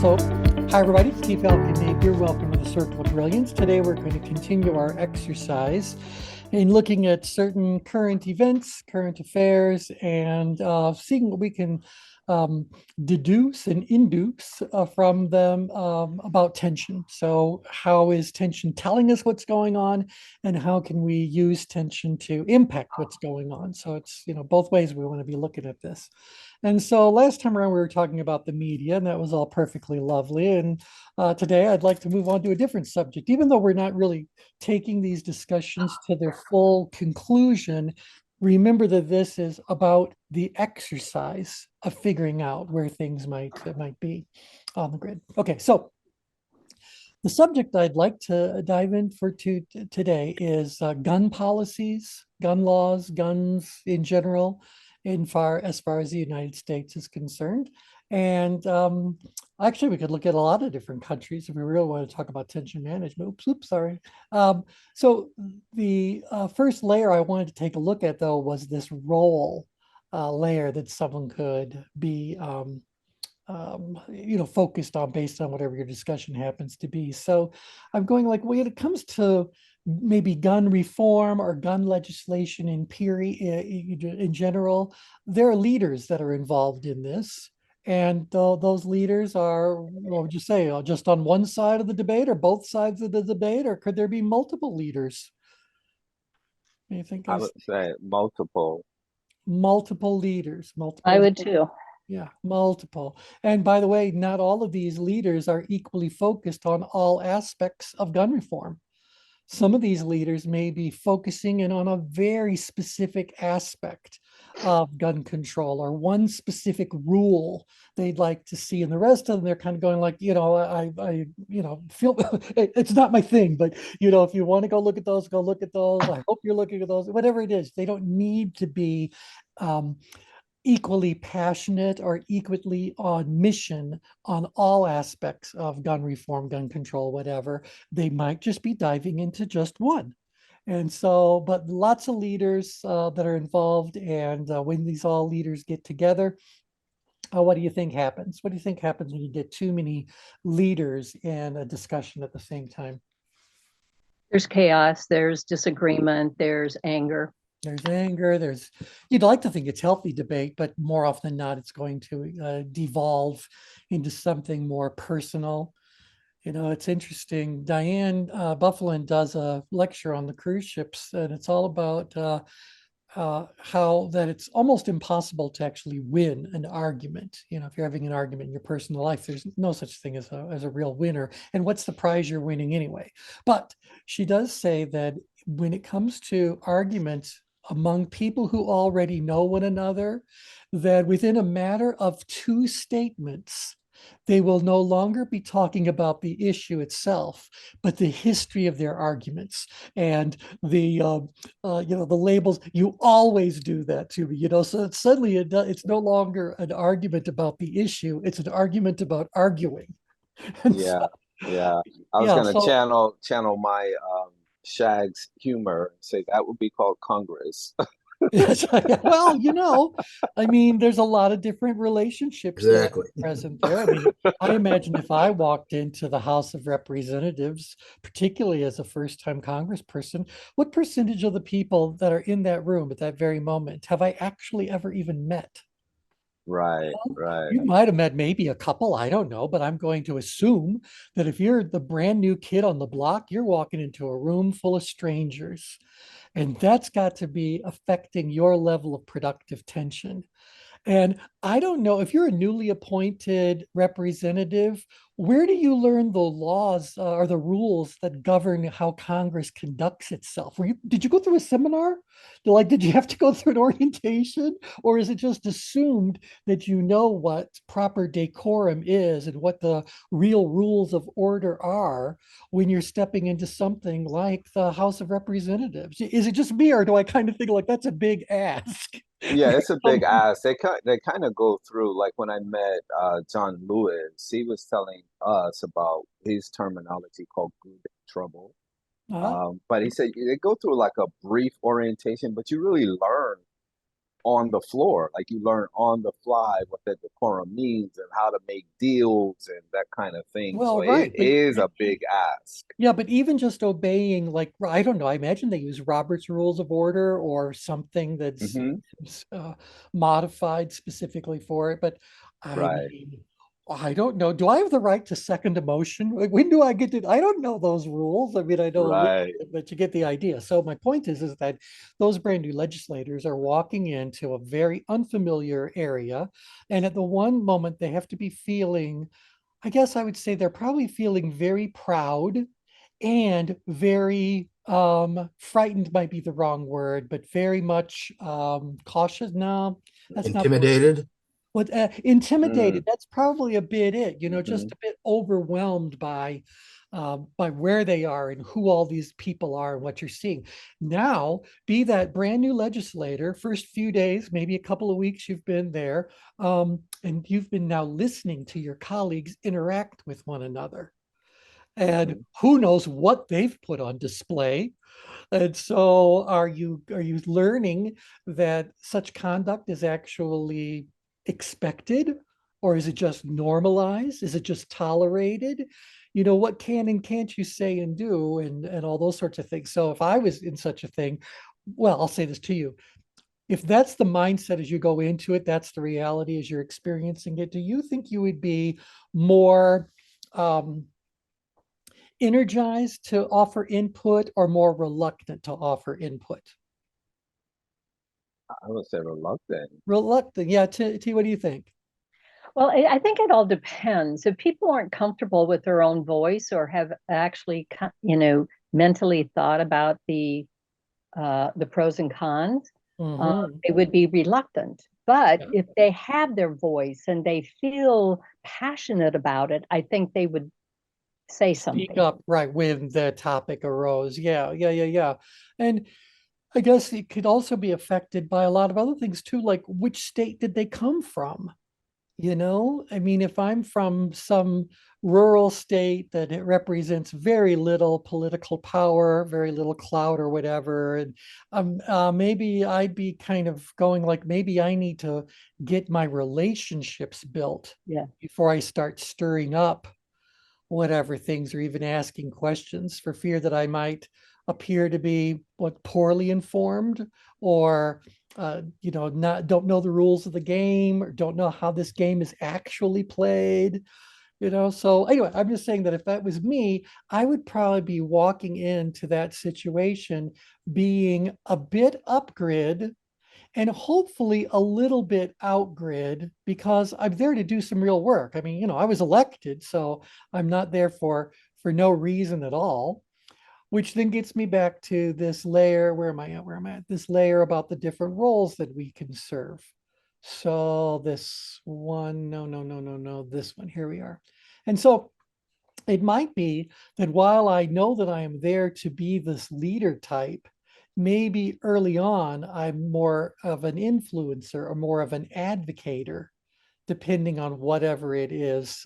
So, hi everybody, Steve Falcon Napier. Welcome to the Circle of Brilliance. Today we're going to continue our exercise in looking at certain current events, current affairs, and seeing what we can deduce and induce from them about tension. So, how is tension telling us what's going on, and how can we use tension to impact what's going on? So, it's both ways we want to be looking at this. And so last time around, we were talking about the media, and that was all perfectly lovely. And today, I'd like to move on to a different subject. Even though we're not really taking these discussions to their full conclusion, remember that this is about the exercise of figuring out where things might be on the grid. Okay, so the subject I'd like to dive in for today is gun policies, gun laws, guns in general, as far as the United States is concerned. And actually, we could look at a lot of different countries if we really want to talk about tension management. Oops, sorry. So the first layer I wanted to take a look at, though, was this role layer that someone could be focused on based on whatever your discussion happens to be. So I'm going like, when it comes to maybe gun reform or gun legislation in general, there are leaders that are involved in this. And those leaders are, what would you say, just on one side of the debate or both sides of the debate, or could there be multiple leaders? You think I would say multiple. multiple leaders, I multiple. would too. Yeah, multiple. And by the way, not all of these leaders are equally focused on all aspects of gun reform. Some of these leaders may be focusing in on a very specific aspect of gun control or one specific rule they'd like to see. And the rest of them, they're kind of going like, feel it's not my thing, but if you want to go look at those, go look at those. I hope you're looking at those, whatever it is. They don't need to be um, equally passionate or equally on mission on all aspects of gun reform, gun control, whatever. They might just be diving into just one. And so, but lots of leaders that are involved. And when these all leaders get together, what do you think happens? What do you think happens when you get too many leaders in a discussion at the same time? There's chaos, there's disagreement, there's anger. There's anger. You'd like to think it's healthy debate, but more often than not, it's going to devolve into something more personal. It's interesting. Diane Buffalin does a lecture on the cruise ships, and it's all about how that it's almost impossible to actually win an argument. If you're having an argument in your personal life, there's no such thing as a real winner. And what's the prize you're winning anyway? But she does say that when it comes to arguments among people who already know one another, that within a matter of two statements, they will no longer be talking about the issue itself, but the history of their arguments and the labels. You always do that to me, So suddenly it's no longer an argument about the issue; it's an argument about arguing. And Yeah, so, yeah. I was yeah, gonna so channel my Shag's humor and say that would be called Congress. yes, well, I mean, there's a lot of different relationships Exactly. present there. I mean, I imagine if I walked into the House of Representatives, particularly as a first-time congressperson, what percentage of the people that are in that room at that very moment have I actually ever even met? Right, right. You might have met maybe a couple, I don't know, but I'm going to assume that if you're the brand new kid on the block, you're walking into a room full of strangers. And that's got to be affecting your level of productive tension. And I don't know if you're a newly appointed representative, where do you learn the laws or the rules that govern how Congress conducts itself? Did you go through a seminar? Did you have to go through an orientation? Or is it just assumed that you know what proper decorum is and what the real rules of order are when you're stepping into something like the House of Representatives? Is it just me, or do I kind of think like that's a big ask? Yeah, it's a big ask. They kind of go through, like when I met John Lewis, he was telling us about his terminology called good trouble. Uh, But he said they go through like a brief orientation, but you really learn on the floor. Like you learn on the fly what the decorum means and how to make deals and that kind of thing. So Well, it right, but is a big ask. yeah, but even just obeying, like, I don't know, I imagine they use Robert's Rules of Order or something that's Hmm. modified specifically for it. But I Right, mean, I don't know. Do I have the right to second a motion? Like, when do I get to? I don't know those rules. I mean, I know a little right. bit, but you get the idea. So my point is that those brand new legislators are walking into a very unfamiliar area, and at the one moment they have to be feeling, I guess I would say they're probably feeling very proud and very frightened might be the wrong word, but very much cautious. No, that's not the word. Intimidated? What intimidated, Mm, that's probably a bit it, hmm. just a bit overwhelmed by where they are and who all these people are and what you're seeing. Now, be that brand new legislator, first few days, maybe a couple of weeks you've been there, and you've been now listening to your colleagues interact with one another. And Hmm. who knows what they've put on display. And so are you learning that such conduct is actually expected, or is it just normalized? Is it just tolerated? What can and can't you say and do, and all those sorts of things. So if I was in such a thing, well, I'll say this to you. If that's the mindset as you go into it, that's the reality as you're experiencing it, do you think you would be more um, energized to offer input or more reluctant to offer input? I would say reluctant. Reluctant. Yeah. T, what do you think? Well, I think it all depends. If people aren't comfortable with their own voice or have actually, mentally thought about the pros and cons, Hmm. they would be reluctant. But Yeah. if they have their voice and they feel passionate about it, I think they would say Speak something. up right when the topic arose. Yeah. Yeah. Yeah. Yeah. And I guess it could also be affected by a lot of other things too, like which state did they come from? I mean, if I'm from some rural state that it represents very little political power, very little clout or whatever, and maybe I'd be kind of going like, maybe I need to get my relationships built Yeah. before I start stirring up whatever things or even asking questions for fear that I might appear to be poorly informed or not don't know the rules of the game or don't know how this game is actually played. So anyway, I'm just saying that if that was me, I would probably be walking into that situation being a bit upgrid and hopefully a little bit outgrid because I'm there to do some real work. I mean, I was elected, so I'm not there for no reason at all, which then gets me back to this layer. Where am I at? Where am I at? This layer about the different roles that we can serve. So this one, no, no, no, no, no, this one, here we are. And so it might be that while I know that I am there to be this leader type, maybe early on I'm more of an influencer or more of an advocator, depending on whatever it is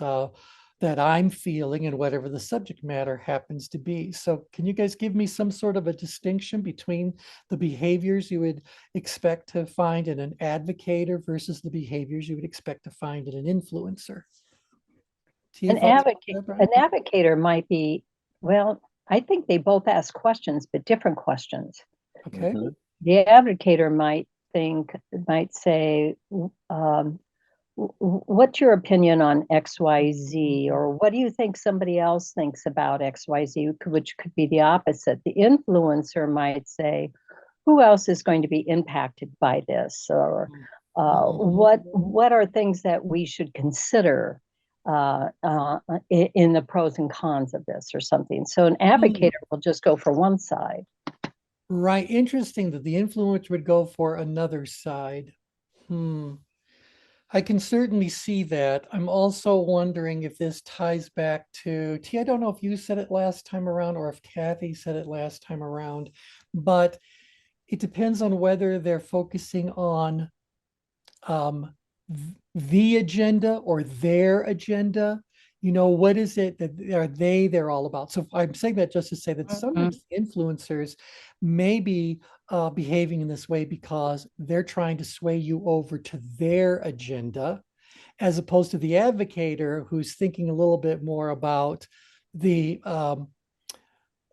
that I'm feeling and whatever the subject matter happens to be. So, can you guys give me some sort of a distinction between the behaviors you would expect to find in an advocator versus the behaviors you would expect to find in an influencer? Do you An thoughts about advocate, that, an Brian? advocator might be, well, I think they both ask questions, but different questions. Okay. Hmm. The advocator might say, what's your opinion on XYZ? Or what do you think somebody else thinks about XYZ, which could be the opposite. The influencer might say, who else is going to be impacted by this? Or Mhm. what are things that we should consider in the pros and cons of this or something? So an Hmm. advocator will just go for one side. Right. Interesting that the influence would go for another side. Hmm. I can certainly see that. I'm also wondering if this ties back to T. I don't know if you said it last time around or if Kathy said it last time around, but it depends on whether they're focusing on um, the agenda or their agenda. what is it that they're all about? So I'm saying that just to say that some Mhm. of these influencers may be behaving in this way because they're trying to sway you over to their agenda, as opposed to the advocator who's thinking a little bit more about the um,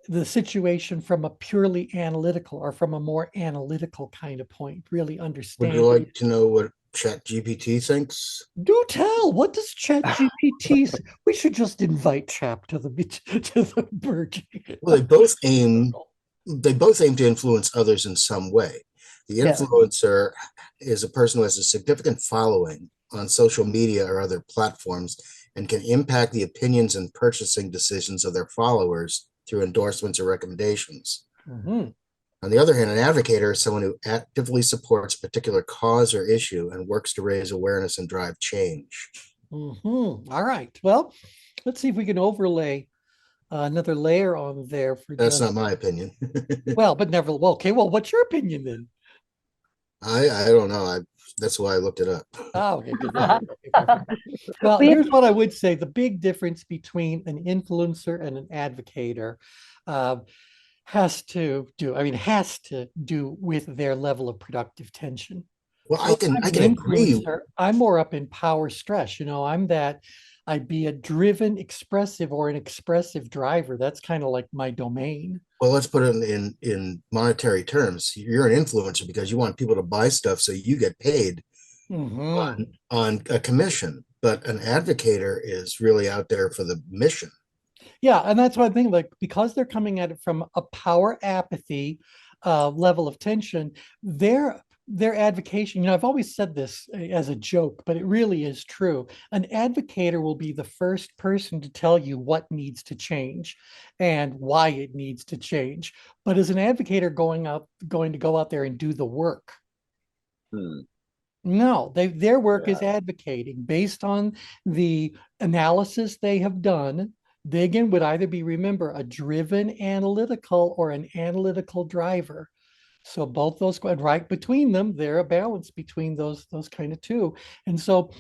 the situation from a purely analytical or from a more analytical kind of point, really Would you understanding. like to know what ChatGPT thinks? Do tell. What does Chat GPT? We should just invite Chap to the to the merging. Well, they both aim to influence others in some way. The Yeah. influencer is a person who has a significant following on social media or other platforms and can impact the opinions and purchasing decisions of their followers through endorsements or recommendations. Mhm. On the other hand, an advocator is someone who actively supports a particular cause or issue and works to raise awareness and drive change. All right. Well, let's see if we can overlay another layer on there for That's just not my opinion. well, but never. Well, okay. Well, what's your opinion then? I don't know. That's why I looked it up. Oh, okay, good. Okay, perfect. Well, We- here's what I would say. The big difference between an influencer and an advocator uh, has to do with their level of productive tension. Well, So if I I'm can an agree. influencer, I'm more up in power stress. I'd be a driven, expressive, or an expressive driver. That's kind of like my domain. Well, let's put it in monetary terms. You're an influencer because you want people to buy stuff so you get paid Hmm. on a commission. But an advocator is really out there for the mission. Yeah, and that's one thing. Like because they're coming at it from a power apathy level of tension, their advocation. I've always said this as a joke, but it really is true. An advocator will be the first person to tell you what needs to change and why it needs to change. But is an advocator going to go out there and do the work? Hmm. No, their work is Yeah. advocating based on the analysis they have done. They again would either be, remember, a driven analytical or an analytical driver. So both those right between them, they're a balance between those kind of two. And so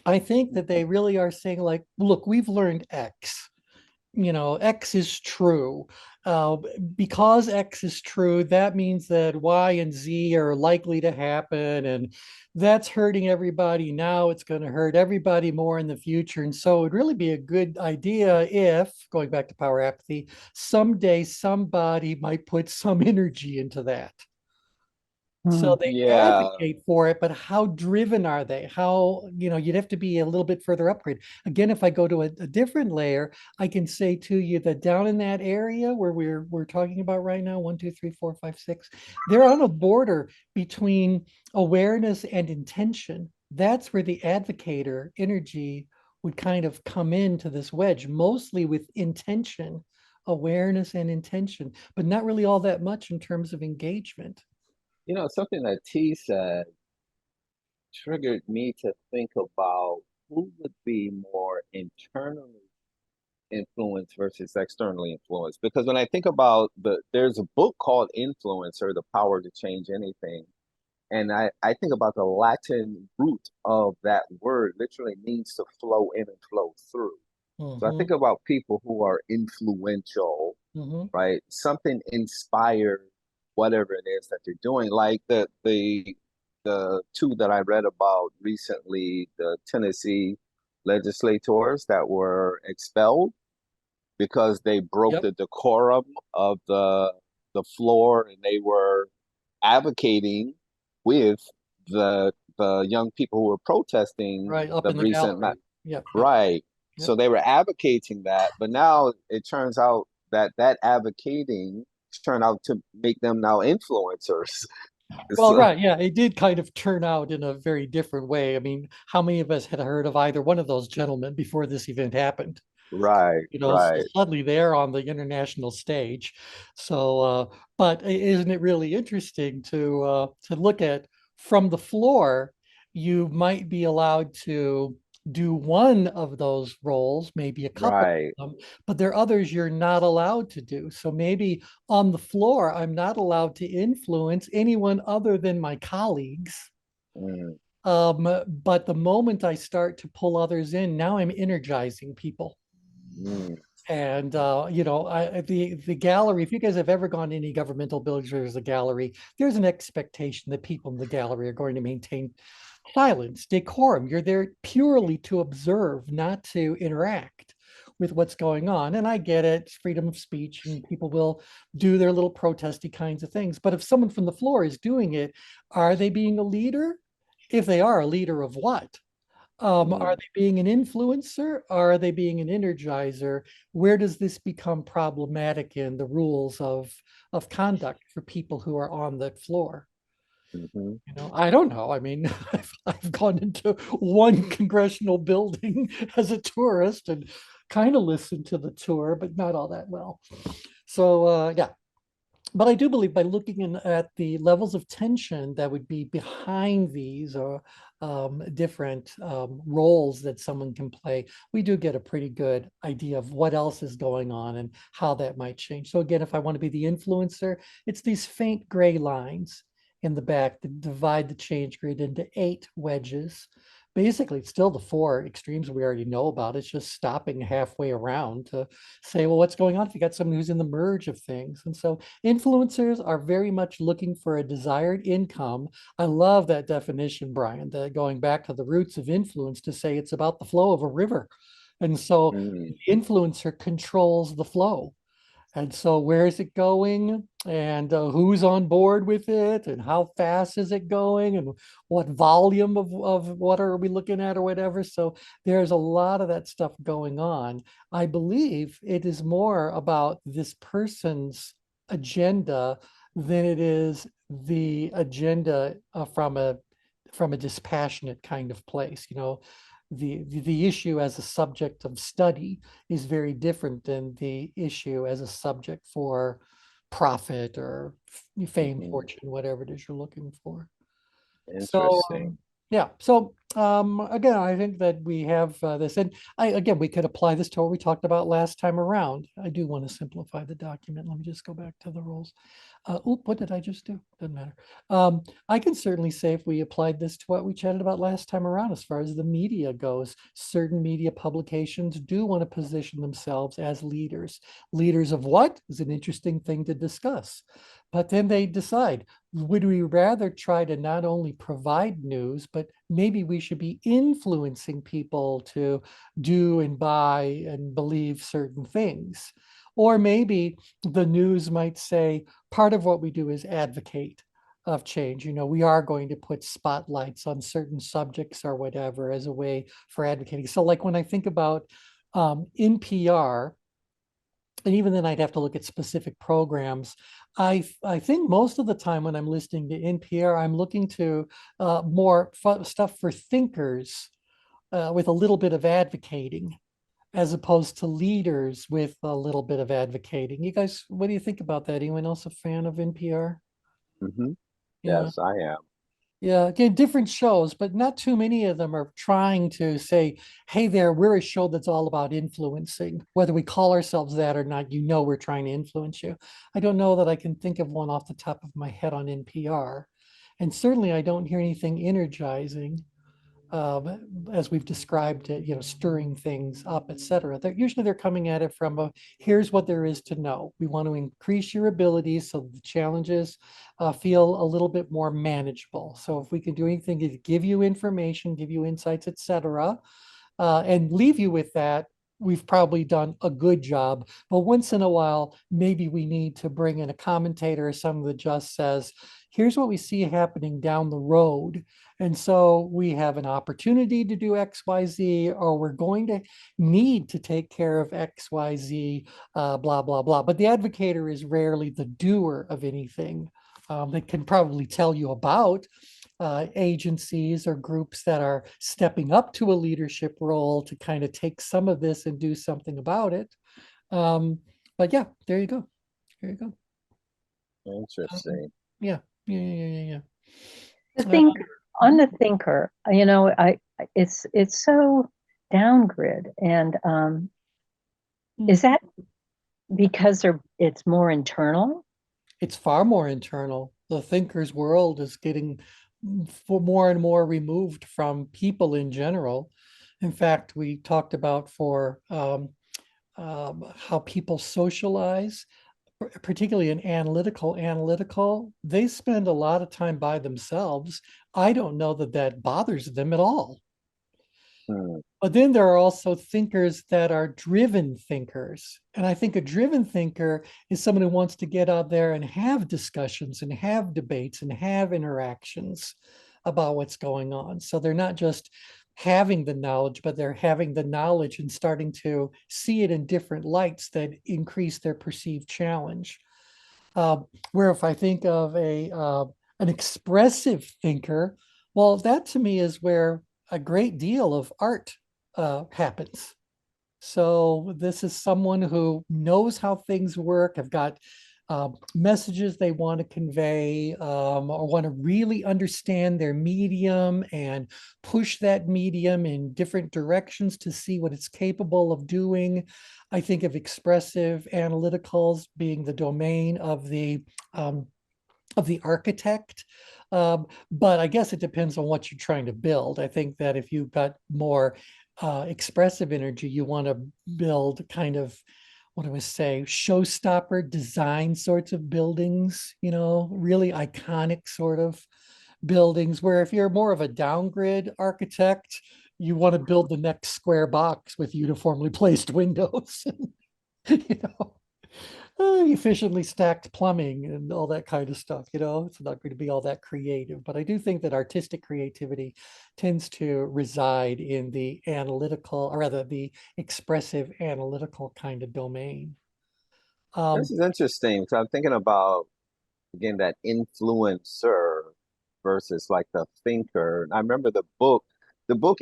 I think that they really are saying like, look, we've learned X. X is true. Because X is true, that means that Y and Z are likely to happen, and that's hurting everybody now. It's going to hurt everybody more in the future. And so it'd really be a good idea if, going back to power apathy, someday somebody might put some energy into that. So Hmm. they Yeah. advocate for it, but how driven are they? You'd have to be a little bit further upgrade. Again, if I go to a different layer, I can say to you that down in that area where we're talking about right now, 1, 2, 3, 4, 5, 6, they're on a border between awareness and intention. That's where the advocator energy would kind of come into this wedge, mostly with intention, awareness and intention, but not really all that much in terms of engagement. Something that T said triggered me to think about who would be more internally influenced versus externally influenced. Because when I think about there's a book called Influencer, The Power to Change Anything. And I think about the Latin root of that word literally means to flow in and flow through. So I Mhm, think about people who are influential, mhm. right? Something inspired whatever it is that they're doing. Like the two that I read about recently, the Tennessee legislators that were expelled because they broke Yep. the decorum of the floor and they were advocating with the young people who were protesting Right up the in the recent gallery. Yep, yep, right. yep. So they were advocating that, but now it turns out that that advocating turned out to make them now influencers. Well, So, right, yeah, it did kind of turn out in a very different way. I mean, how many of us had heard of either one of those gentlemen before this event happened? right, So right. suddenly they're on the international stage. So, but isn't it really interesting to look at from the floor? You might be allowed to do one of those roles, maybe a couple Right. of them, but there are others you're not allowed to do. So maybe on the floor, I'm not allowed to influence anyone other than my colleagues. Mm, But the moment I start to pull others in, now I'm energizing people. Mm, And the gallery, if you guys have ever gone to any governmental buildings where there's a gallery, there's an expectation that people in the gallery are going to maintain silence, decorum. You're there purely to observe, not to interact with what's going on. And I get it, it's freedom of speech, and people will do their little protesty kinds of things. But if someone from the floor is doing it, are they being a leader? If they are, a leader of what? Are mm, they being an influencer? Are they being an energizer? Where does this become problematic in the rules of conduct for people who are on the floor? mhm, I don't know. I mean, I've gone into one congressional building as a tourist and kind of listened to the tour, but not all that well. So yeah, but I do believe by looking at the levels of tension that would be behind these or different roles that someone can play, we do get a pretty good idea of what else is going on and how that might change. So again, if I want to be the influencer, it's these faint gray lines in the back that divide the change grid into 8 wedges. Basically, it's still the 4 extremes we already know about. It's just stopping halfway around to say, well, what's going on if you got someone who's in the merge of things? And so influencers are very much looking for a desired income. I love that definition, Brian, that going back to the roots of influence to say it's about the flow of a river. And so mm, the influencer controls the flow. And so where is it going and who's on board with it and how fast is it going and what volume of what are we looking at or whatever. So there's a lot of that stuff going on. I believe it is more about this person's agenda than it is the agenda from a dispassionate kind of place. The issue as a subject of study is very different than the issue as a subject for profit or fame, mhm. fortune, whatever it is you're looking for. So Interesting. yeah, so again, I think that we have this, and again, we could apply this to what we talked about last time around. I do want to simplify the document. Let me just go back to the rules. What did I just do? Doesn't matter. I can certainly say if we applied this to what we chatted about last time around, as far as the media goes, certain media publications do want to position themselves as leaders. Leaders of what is an interesting thing to discuss. But then they decide, would we rather try to not only provide news, but maybe we should be influencing people to do and buy and believe certain things? Or maybe the news might say, part of what we do is advocate of change. We are going to put spotlights on certain subjects or whatever as a way for advocating. So like when I think about NPR, and even then I'd have to look at specific programs. I think most of the time when I'm listening to NPR, I'm looking to more stuff for thinkers with a little bit of advocating, as opposed to leaders with a little bit of advocating. You guys, what do you think about that? Anyone else a fan of NPR? Hmm. Yeah. Yes, I am. Yeah, again, different shows, but not too many of them are trying to say, hey there, we're a show that's all about influencing. Whether we call ourselves that or not, we're trying to influence you. I don't know that I can think of one off the top of my head on NPR. And certainly I don't hear anything energizing, as we've described it, stirring things up, etc. Usually they're coming at it from here's what there is to know. We want to increase your abilities so the challenges feel a little bit more manageable. So if we can do anything to give you information, give you insights, etc., and leave you with that, we've probably done a good job. But once in a while, maybe we need to bring in a commentator or someone that just says, here's what we see happening down the road. And so we have an opportunity to do XYZ, or we're going to need to take care of XYZ, blah, blah, blah. But the advocator is rarely the doer of anything. They can probably tell you about agencies or groups that are stepping up to a leadership role to kind of take some of this and do something about it. But yeah, there you go. There you go. Um, Interesting. yeah, yeah. The Uh, think on the thinker, it's so downgrid, and is that because it's more internal? it's far more internal. The thinker's world is getting for more and more removed from people in general. In fact, we talked about how people socialize, particularly in analytical, they spend a lot of time by themselves. I don't know that that bothers them at all. Hmm. But then there are also thinkers that are driven thinkers. And I think a driven thinker is someone who wants to get out there and have discussions and have debates and have interactions about what's going on. So they're not just having the knowledge, but they're having the knowledge and starting to see it in different lights that increase their perceived challenge. Where if I think of an expressive thinker, well, that to me is where a great deal of art happens. So this is someone who knows how things work, have got messages they want to convey, or want to really understand their medium and push that medium in different directions to see what it's capable of doing. I think of expressive analyticals being the domain um, of the architect. But I guess it depends on what you're trying to build. I think that if you've got more expressive energy, you want to build kind of, what do I say, showstopper design sorts of buildings, really iconic sort of buildings, where if you're more of a downgrid architect, you want to build the next square box with uniformly placed windows, you know efficiently stacked plumbing and all that kind of stuff. It's not going to be all that creative, but I do think that artistic creativity tends to reside in the analytical, or rather the expressive analytical kind of domain. This is interesting because I'm thinking about, again, that influencer versus like the thinker. And I remember the book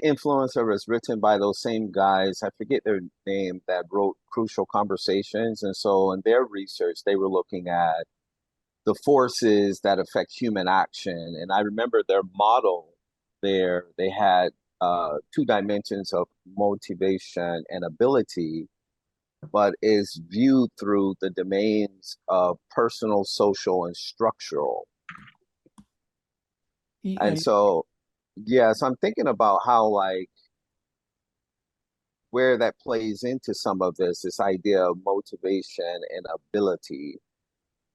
Influencer was written by those same guys. I forget their name that wrote Crucial Conversations. And so in their research, they were looking at the forces that affect human action. And I remember their model there, they had two dimensions of motivation and ability, but is viewed through the domains of personal, social, and structural. And so, yeah, so I'm thinking about how, like, where that plays into some of this idea of motivation and ability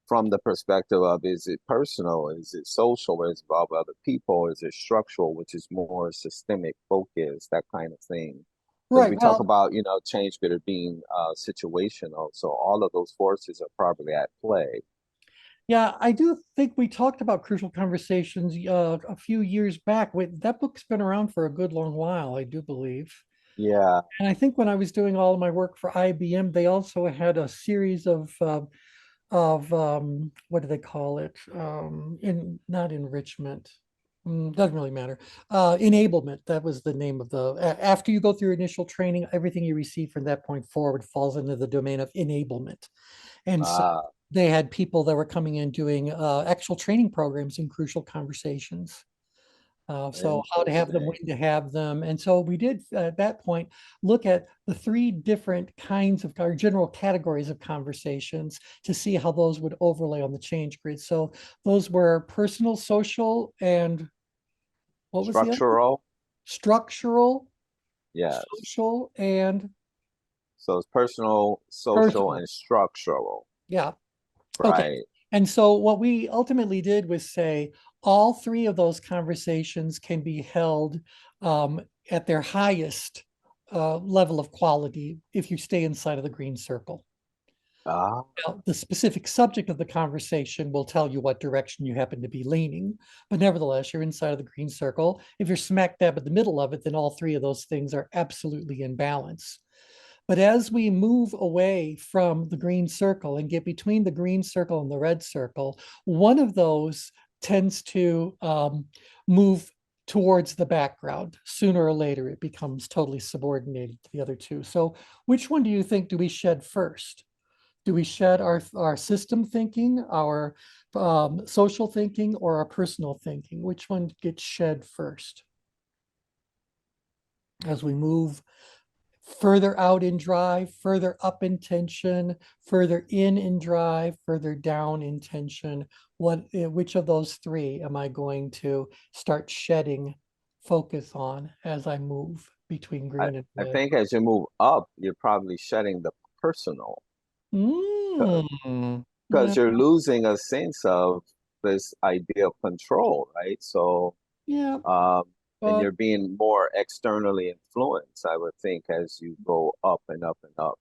from the perspective of, is it personal, is it social, is it involved other people, is it structural, which is more systemic focus, that kind of thing. Because Right. we talk Well, about, change being situational. So all of those forces are probably at play. yeah, I do think we talked about Crucial Conversations a few years back. That book's been around for a good long while, I do believe. Yeah. And I think when I was doing all of my work for IBM, they also had a series of what do they call it? Not enrichment. Doesn't really matter. Enablement. That was the name of after you go through initial training, everything you receive from that point forward falls into the domain of enablement. And so Ah, they had people that were coming in doing actual training programs in Crucial Conversations. So how to have them, interesting. when to have them. And so we did at that point look at the three different kinds of or general categories of conversations to see how those would overlay on the change grid. So those were personal, social, and what was the other one? Structural. Structural, Yes. social, and So it's personal, social, personal. and structural. Yeah. Okay. Right. And so what we ultimately did was say all three of those conversations can be held at their highest level of quality if you stay inside of the green circle. Ah, Now, the specific subject of the conversation will tell you what direction you happen to be leaning, but nevertheless, you're inside of the green circle. If you're smack dab at the middle of it, then all three of those things are absolutely in balance. But as we move away from the green circle and get between the green circle and the red circle, one of those tends to move towards the background. Sooner or later, it becomes totally subordinated to the other two. So which one do you think do we shed first? Do we shed our system thinking, our social thinking, or our personal thinking? Which one gets shed first as we move further out in drive, further up in tension, further in drive, further down in tension? Which of those three am I going to start shedding focus on as I move between green and I red? think as you move up, you're probably shedding the personal Mm, because yeah, you're losing a sense of this idea of control, right? So, yeah, um, and but you're being more externally influenced, I would think, as you go up and up and up.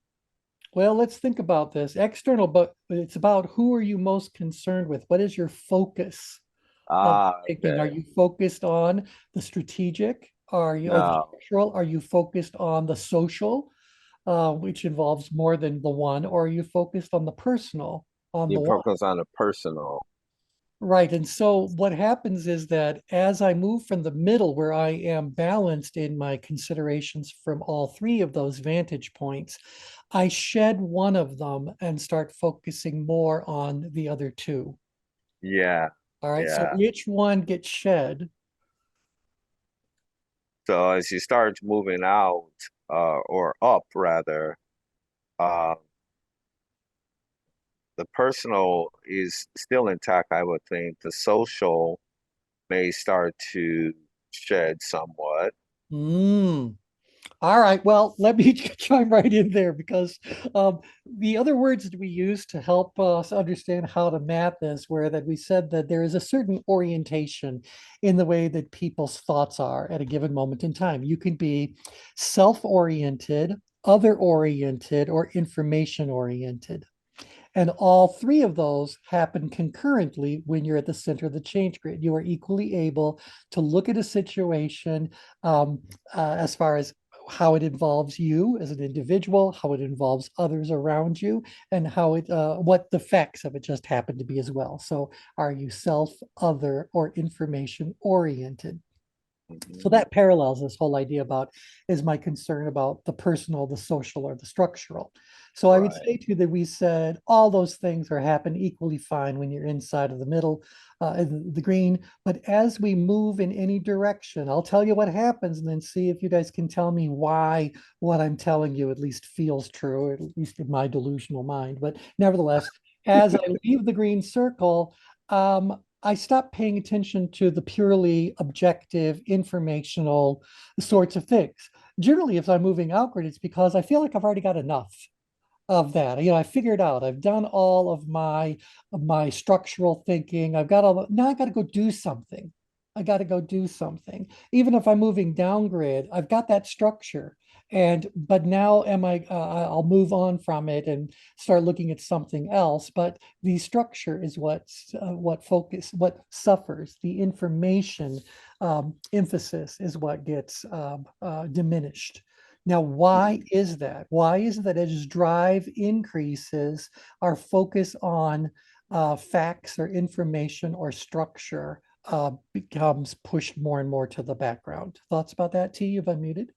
well, let's think about this. External, but it's about who are you most concerned with? What is your focus of Ah, thinking? Are okay. you focused on the strategic? Are you, or the No, structural? Are you focused on the social, which involves more than the one? Or are you focused on the personal, on the you one? focus on the personal. Right. And so what happens is that as I move from the middle, where I am balanced in my considerations from all three of those vantage points, I shed one of them and start focusing more on the other two. Yeah, All right. So yeah. which one gets shed? So as you start moving out, or up rather, uh, the personal is still intact, I would think. The social may start to shed somewhat. Mm. All right. Well, let me chime right in there because the other words that we use to help us understand how to map this were that we said that there is a certain orientation in the way that people's thoughts are at a given moment in time. You can be self-oriented, other-oriented, or information-oriented. And all three of those happen concurrently when you're at the center of the change grid. You are equally able to look at a situation as far as how it involves you as an individual, how it involves others around you, and how what the facts of it just happen to be as well. So, are you self, other, or information oriented? So Mhm. that parallels this whole idea about is my concern about the personal, the social, or the structural. So I would Right. say to you that we said all those things are happen equally fine when you're inside of the middle, the green. But as we move in any direction, I'll tell you what happens and then see if you guys can tell me why what I'm telling you at least feels true, or at least in my delusional mind. But nevertheless, as I leave the green circle, I stopped paying attention to the purely objective, informational sorts of things. Generally, if I'm moving outward, it's because I feel like I've already got enough of that. I figured out, I've done all of my structural thinking. I've got all, now I got to go do something. I got to go do something. Even if I'm moving down grid, I've got that structure. But now I'll move on from it and start looking at something else. But the structure is what suffers. The information emphasis is what gets diminished. Now, why is that? Why is it that as drive increases, our focus on facts or information or structure becomes pushed more and more to the background? Thoughts about that, T? You've unmuted.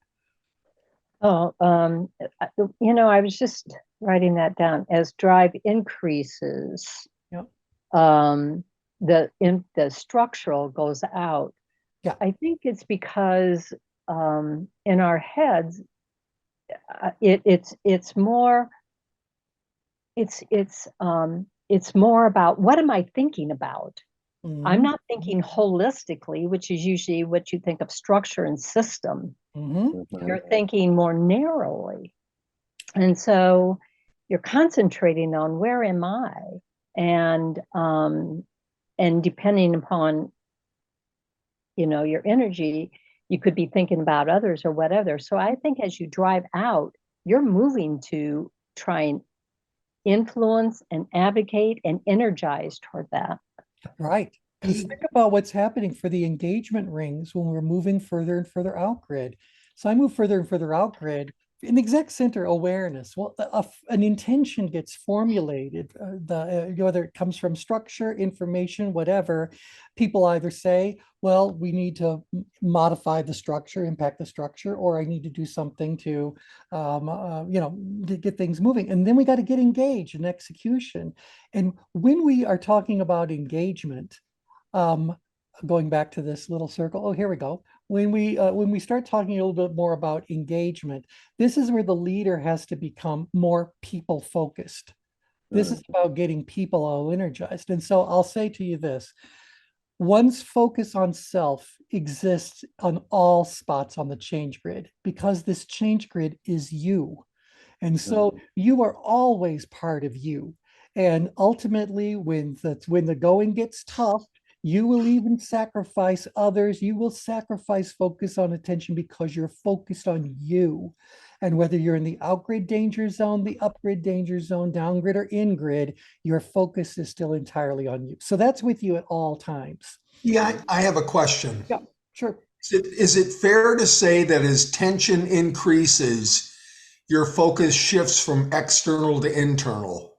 Oh, I was just writing that down. As drive increases, Yep. um, the structural goes out. Yeah. I think it's because in our heads, it's more it's more about what am I thinking about? I'm Mm-hmm. not thinking holistically, which is usually what you think of structure and system. Mm-hmm. Mhm. You're thinking more narrowly. And so you're concentrating on where am I? And depending upon, your energy, you could be thinking about others or whatever. So I think as you drive out, you're moving to try and influence and advocate and energize toward that. Right. Because think about what's happening for the engagement rings when we're moving further and further out grid. So I move further and further out grid. In the exact center awareness, well, an intention gets formulated. Whether it comes from structure, information, whatever, people either say, "Well, we need to modify the structure, impact the structure," or "I need to do something to get things moving." And then we got to get engaged in execution. And when we are talking about engagement, um, going back to this little circle. Oh, here we go. When we start talking a little bit more about engagement, this is where the leader has to become more people focused. This is about getting people all energized. And so I'll say to you this, one's focus on self exists on all spots on the change grid because this change grid is you. And so you are always part of you. And ultimately, when the going gets tough, you will even sacrifice others. You will sacrifice focus on attention because you're focused on you. And whether you're in the outgrid danger zone, the upgrid danger zone, downgrid, or ingrid, your focus is still entirely on you. So that's with you at all times. Yeah, I have a question. Yeah, sure. Is it fair to say that as tension increases, your focus shifts from external to internal?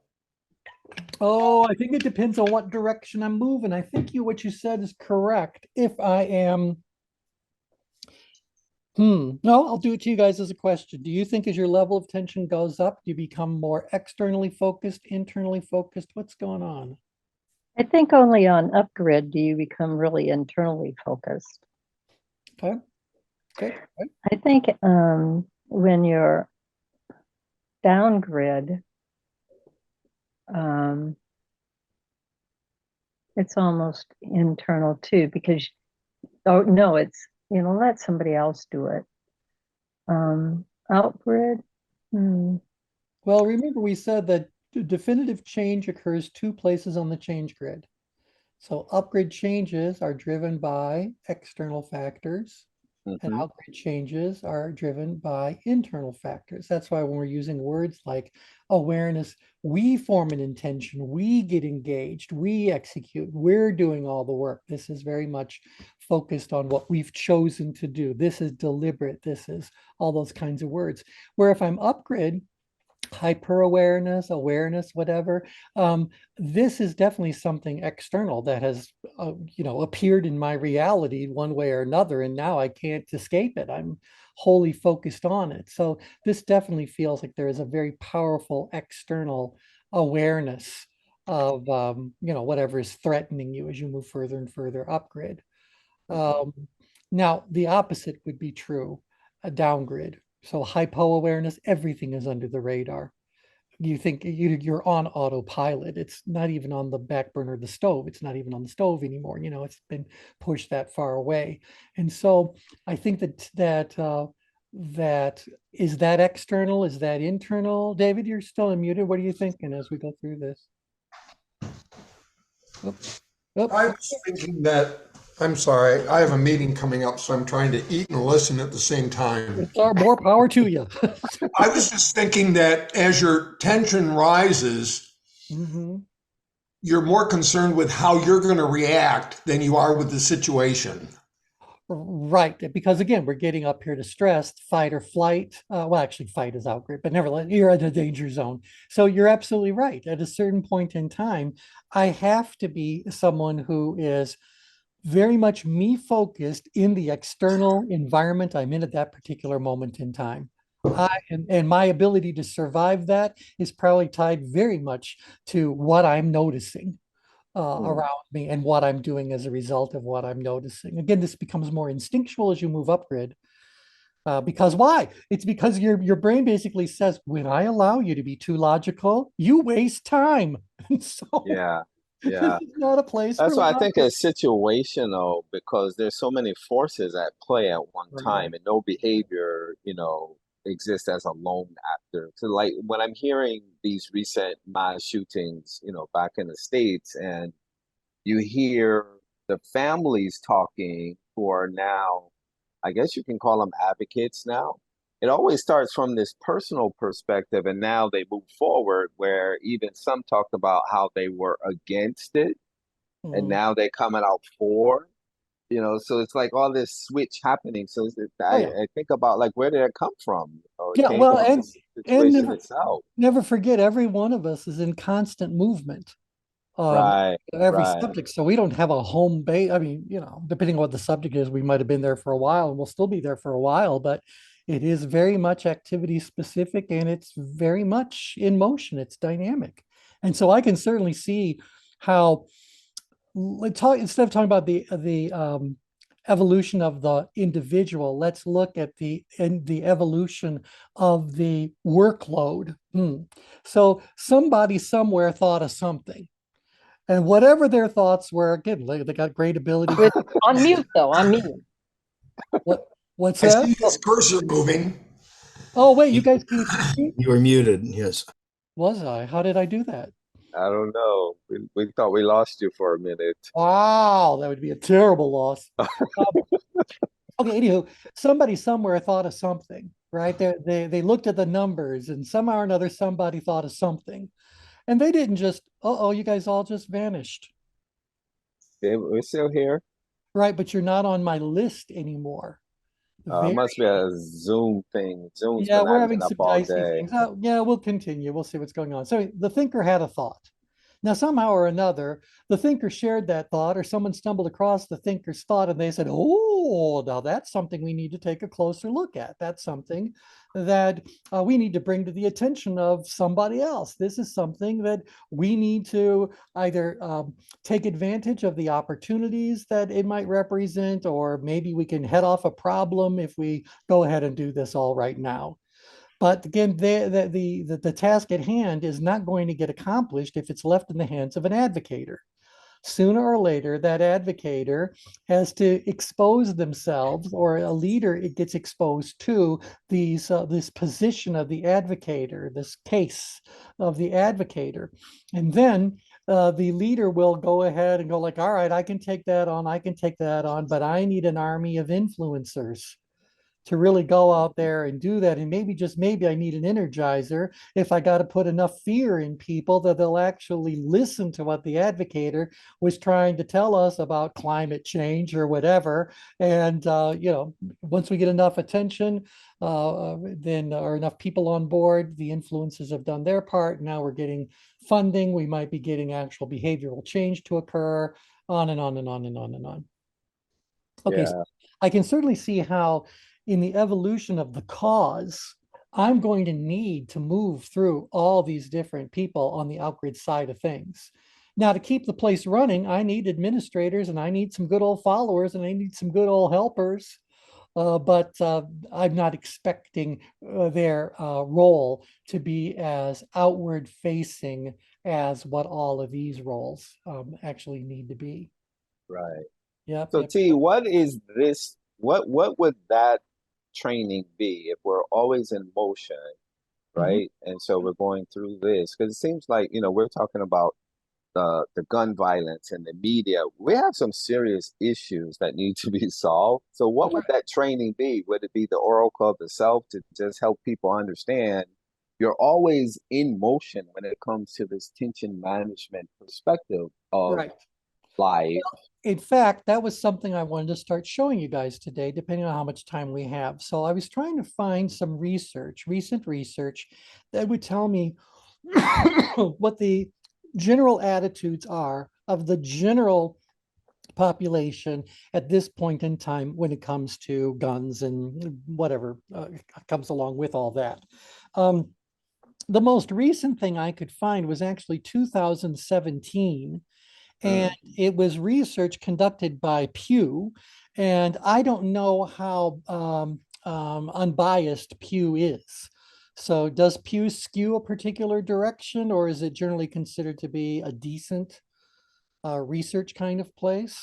Oh, I think it depends on what direction I'm moving. I think what you said is correct. If I am, no, I'll do it to you guys as a question. Do you think as your level of tension goes up, you become more externally focused, internally focused? What's going on? I think only on upgrid do you become really internally focused. Okay. Okay. I think when you're downgrid, it's almost internal too, because, oh no, it's, let somebody else do it. Outgrid. Well, remember we said that definitive change occurs two places on the change grid. So upgrade changes are driven by external factors, and outgrade changes are driven by internal factors. That's why when we're using words like awareness, we form an intention, we get engaged, we execute, we're doing all the work. This is very much focused on what we've chosen to do. This is deliberate. This is all those kinds of words. Where if I'm upgrade, hyper awareness, whatever. This is definitely something external that has, appeared in my reality one way or another, and now I can't escape it. I'm wholly focused on it. So this definitely feels like there is a very powerful external awareness of, whatever is threatening you as you move further and further upgrade. Now, the opposite would be true, a downgrid. So hypo awareness, everything is under the radar. You think you're on autopilot. It's not even on the back burner of the stove. It's not even on the stove anymore. It's been pushed that far away. And so I think that is that external, is that internal? David, you're still unmuted. What are you thinking as we go through this? I was thinking that, I'm sorry, I have a meeting coming up, so I'm trying to eat and listen at the same time. More power to you. I was just thinking that as your tension rises, you're more concerned with how you're going to react than you are with the situation. Right, because again, we're getting up here to stress, fight or flight. Well, actually, fight is outgrid, but nevertheless, you're in a danger zone. So you're absolutely right. At a certain point in time, I have to be someone who is very much me focused in the external environment I'm in at that particular moment in time. And my ability to survive that is probably tied very much to what I'm noticing around me and what I'm doing as a result of what I'm noticing. Again, this becomes more instinctual as you move upgrid. Because why? It's because your brain basically says, when I allow you to be too logical, you waste time. And so Yeah. this is not a place That's for why I logic. think it's situational because there's so many forces at play at one time, and no behavior, exists as a lone actor. So, like when I'm hearing these recent mass shootings, back in the States, and you hear the families talking who are now, I guess you can call them advocates now. It always starts from this personal perspective, and now they move forward where even some talked about how they were against it and now they're coming out for, so it's like all this switch happening. So I think about like, where did it come from? It Yeah, came well, from the and situation itself. never forget, every one of us is in constant movement on Right, every right. subject. So we don't have a home base. I mean, depending on what the subject is, we might have been there for a while and we'll still be there for a while, but it is very much activity specific and it's very much in motion. It's dynamic. And so I can certainly see how let's talk, instead of talking about the evolution of the individual, let's look at the evolution of the workload. So somebody somewhere thought of something, and whatever their thoughts were, again, they got great ability. On mute, though, on mute. What's I that? see his cursor moving. Oh, wait, you guys can see me? You were muted, yes. Was I? How did I do that? I don't know. We thought we lost you for a minute. Wow, that would be a terrible loss. Um, okay, anywho, somebody somewhere thought of something, right? They looked at the numbers, and somehow or another, somebody thought of something. And they didn't just, uh-oh, you guys all just vanished. Okay, we're still here. Right, but you're not on my list anymore. It must be a Zoom thing. Zoom's Yeah, been we're acting having up some all dicey day. things. Yeah, we'll continue. We'll see what's going on. So the thinker had a thought. Now, somehow or another, the thinker shared that thought, or someone stumbled across the thinker's thought and they said, oh, now that's something we need to take a closer look at. That's something that we need to bring to the attention of somebody else. This is something that we need to either take advantage of the opportunities that it might represent, or maybe we can head off a problem if we go ahead and do this all right now. But again, the task at hand is not going to get accomplished if it's left in the hands of an advocator. Sooner or later, that advocator has to expose themselves, or a leader it gets exposed to this position of the advocator, this case of the advocator. And then the leader will go ahead and go like, all right, I can take that on, I can take that on, but I need an army of influencers to really go out there and do that. And maybe, just maybe, I need an energizer if I got to put enough fear in people that they'll actually listen to what the advocator was trying to tell us about climate change or whatever. And, once we get enough attention, then, or enough people on board, the influencers have done their part. Now we're getting funding. We might be getting actual behavioral change to occur, on and on and on and on and on. Okay, so Yeah, I can certainly see how in the evolution of the cause, I'm going to need to move through all these different people on the outgrid side of things. Now, to keep the place running, I need administrators, and I need some good old followers, and I need some good old helpers. But I'm not expecting their role to be as outward facing as what all of these roles actually need to be. right. Yep, So yep. T, what is this? What would that training be if we're always in motion, Mhm. right? And so we're going through this because it seems like, we're talking about the gun violence and the media. We have some serious issues that need to be solved. So what would that training be? Would it be the Oral Club itself to just help people understand you're always in motion when it comes to this tension management perspective of Right. life? In fact, that was something I wanted to start showing you guys today, depending on how much time we have. So I was trying to find some recent research that would tell me what the general attitudes are of the general population at this point in time when it comes to guns and whatever comes along with all that. Um, the most recent thing I could find was actually 2017, and it was research conducted by Pew. And I don't know how unbiased Pew is. So does Pew skew a particular direction, or is it generally considered to be a decent research kind of place?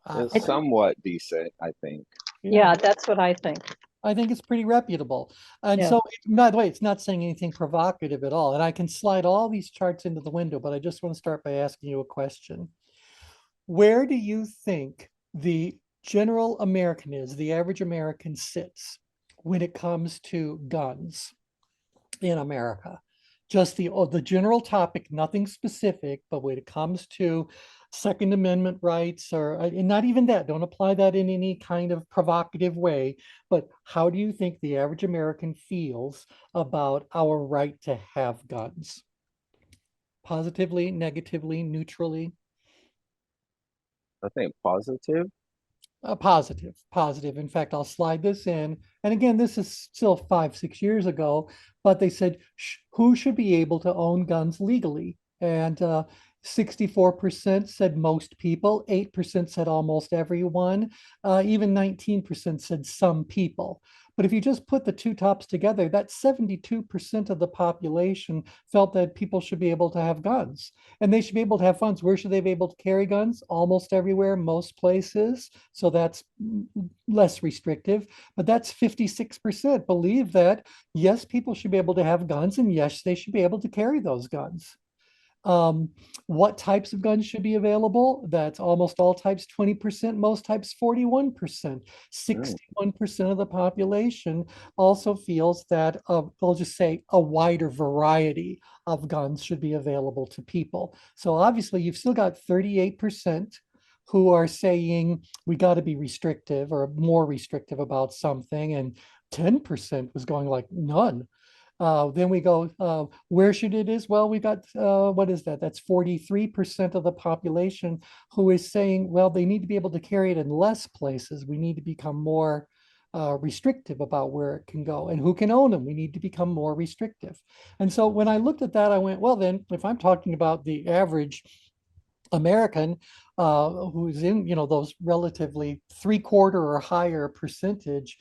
It's somewhat decent, I think. Yeah, that's what I think. I think it's pretty reputable. And Yeah. so, by the way, it's not saying anything provocative at all. And I can slide all these charts into the window, but I just want to start by asking you a question. Where do you think the general American is, the average American sits when it comes to guns in America? Just the general topic, nothing specific, but when it comes to Second Amendment rights, or and not even that, don't apply that in any kind of provocative way, but how do you think the average American feels about our right to have guns? Positively, negatively, neutrally? I think positive. Positive. In fact, I'll slide this in. And again, this is still 5, 6 years ago, but they said, who should be able to own guns legally? And 64% said most people, 8% said almost everyone, even 19% said some people. But if you just put the two tops together, that's 72% of the population felt that people should be able to have guns and they should be able to have guns. Where should they be able to carry guns? Almost everywhere, most places. So that's less restrictive, but that's 56% believe that yes, people should be able to have guns and yes, they should be able to carry those guns. Um, what types of guns should be available? That's almost all types, 20%, most types, 41%. 61% of the population also feels that, they'll just say a wider variety of guns should be available to people. So obviously, you've still got 38% who are saying we got to be restrictive or more restrictive about something, and 10% was going like none. Then we go, where should it is? Well, we got, what is that? That's 43% of the population who is saying, well, they need to be able to carry it in less places. We need to become more restrictive about where it can go and who can own them. We need to become more restrictive. And so when I looked at that, I went, well, then if I'm talking about the average American who's in, those relatively 3/4 or higher percentage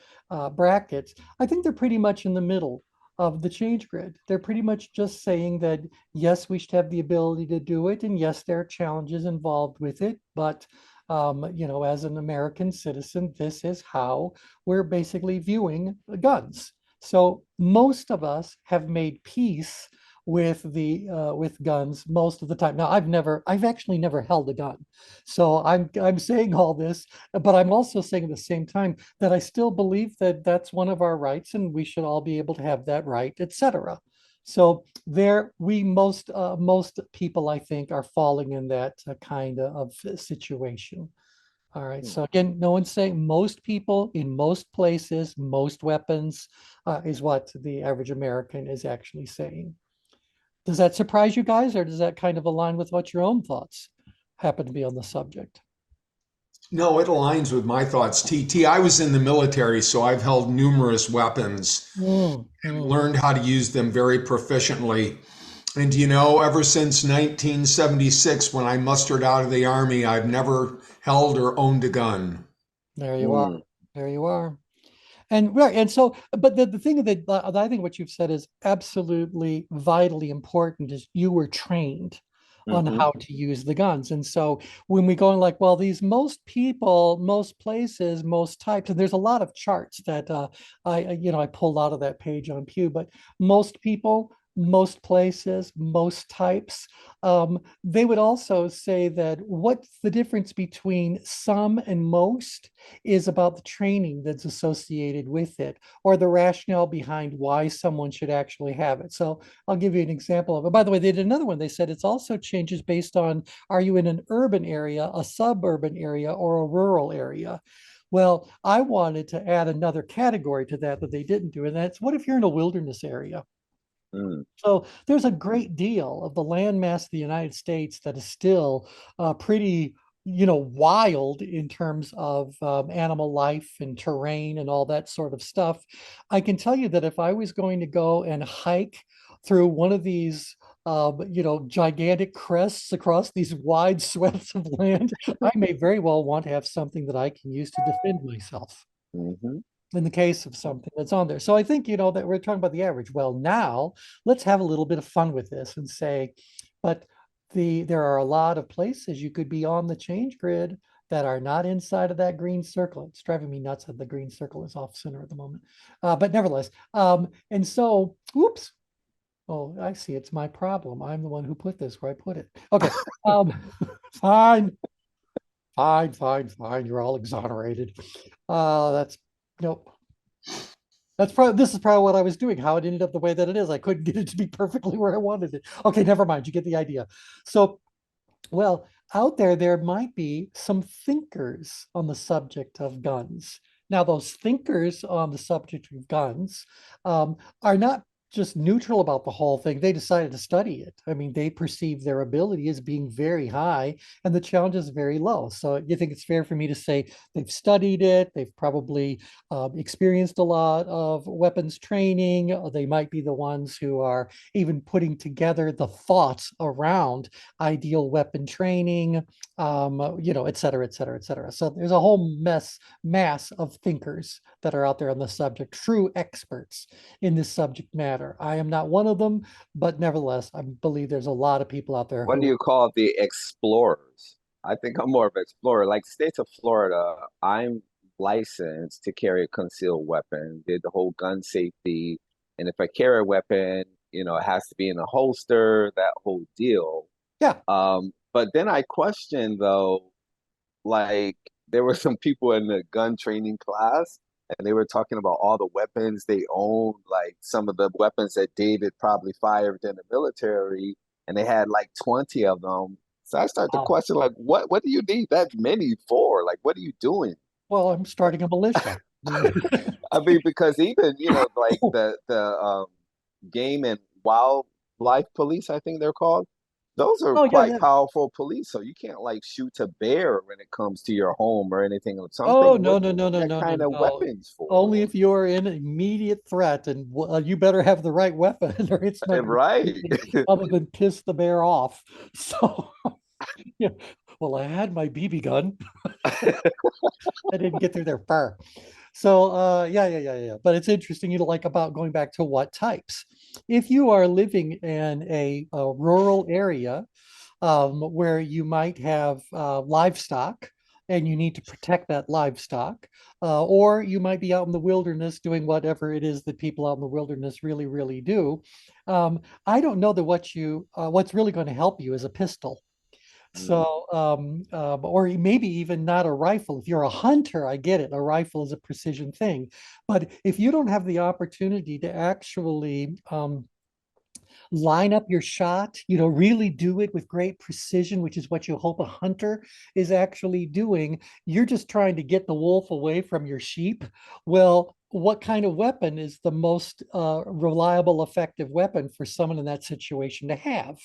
brackets, I think they're pretty much in the middle of the change grid. They're pretty much just saying that, yes, we should have the ability to do it. And yes, there are challenges involved with it. But, as an American citizen, this is how we're basically viewing guns. So most of us have made peace with guns most of the time. Now, I've actually never held a gun. So I'm saying all this, but I'm also saying at the same time that I still believe that that's one of our rights and we should all be able to have that right, etc. So most people, I think, are falling in that kind of situation. All right. So again, no one's saying most people in most places, most weapons is what the average American is actually saying. Does that surprise you guys, or does that kind of align with what your own thoughts happen to be on the subject? No, it aligns with my thoughts. TT, I was in the military, so I've held numerous weapons and learned how to use them very proficiently. And ever since 1976, when I mustered out of the Army, I've never held or owned a gun. There you are. There you are. And right, and so, but the thing that I think what you've said is absolutely vitally important is you were trained on how to use the guns. And so when we go in like, well, these most people, most places, most types, and there's a lot of charts that I pulled out of that page on Pew, but most people, most places, most types, they would also say that what's the difference between some and most is about the training that's associated with it or the rationale behind why someone should actually have it. So I'll give you an example of it. By the way, they did another one. They said it's also changes based on, are you in an urban area, a suburban area, or a rural area? Well, I wanted to add another category to that they didn't do, and that's what if you're in a wilderness area? So there's a great deal of the landmass of the United States that is still pretty, wild in terms of animal life and terrain and all that sort of stuff. I can tell you that if I was going to go and hike through one of these, gigantic crests across these wide swaths of land, I may very well want to have something that I can use to defend myself in the case of something that's on there. So I think, that we're talking about the average. Well, now let's have a little bit of fun with this and say, but there are a lot of places you could be on the change grid that are not inside of that green circle. It's driving me nuts that the green circle is off center at the moment. But nevertheless, and so, oops. Oh, I see. It's my problem. I'm the one who put this where I put it. Okay. Fine. Fine. You're all exonerated. That's nope. This is probably what I was doing, how it ended up the way that it is. I couldn't get it to be perfectly where I wanted it. Okay, never mind. You get the idea. So, well, out there might be some thinkers on the subject of guns. Now, those thinkers on the subject of guns are not just neutral about the whole thing. They decided to study it. I mean, they perceive their ability as being very high and the challenge is very low. So you think it's fair for me to say they've studied it, they've probably experienced a lot of weapons training. They might be the ones who are even putting together the thoughts around ideal weapon training, et cetera, et cetera, et cetera. So there's a whole mass of thinkers that are out there on the subject, true experts in this subject matter. I am not one of them, but nevertheless, I believe there's a lot of people out there What do who, you call the explorers? I think I'm more of an explorer. Like states of Florida, I'm licensed to carry a concealed weapon, did the whole gun safety. And if I carry a weapon, it has to be in a holster, that whole deal. yeah. But then I questioned though, like there were some people in the gun training class and they were talking about all the weapons they owned, like some of the weapons that David probably fired in the military, and they had like 20 of them. So I started to Wow. question, like, what do you need that many for? Like, what are you doing? Well, I'm starting a militia. I mean, I mean, because even, like the game and wildlife police, I think they're called. Those are oh yeah, quite yeah. powerful police. So you can't like shoot a bear when it comes to your home or anything or something. Oh What no, no, do you no, need no, that no, no, kind of no. weapons for? Only if you're in immediate threat, and you better have the right weapon, or it's not going to do Right. anything other than piss the bear off. So, yeah. Well, I had my BB gun. I didn't get through their fur. So yeah. But it's interesting, like about going back to what types. If you are living in a rural area where you might have livestock and you need to protect that livestock, or you might be out in the wilderness doing whatever it is that people out in the wilderness really, really do. I don't know that what's really going to help you is a pistol. Mm. So, or maybe even not a rifle. If you're a hunter, I get it. A rifle is a precision thing. But if you don't have the opportunity to actually line up your shot, really do it with great precision, which is what you hope a hunter is actually doing, you're just trying to get the wolf away from your sheep. Well, what kind of weapon is the most reliable, effective weapon for someone in that situation to have?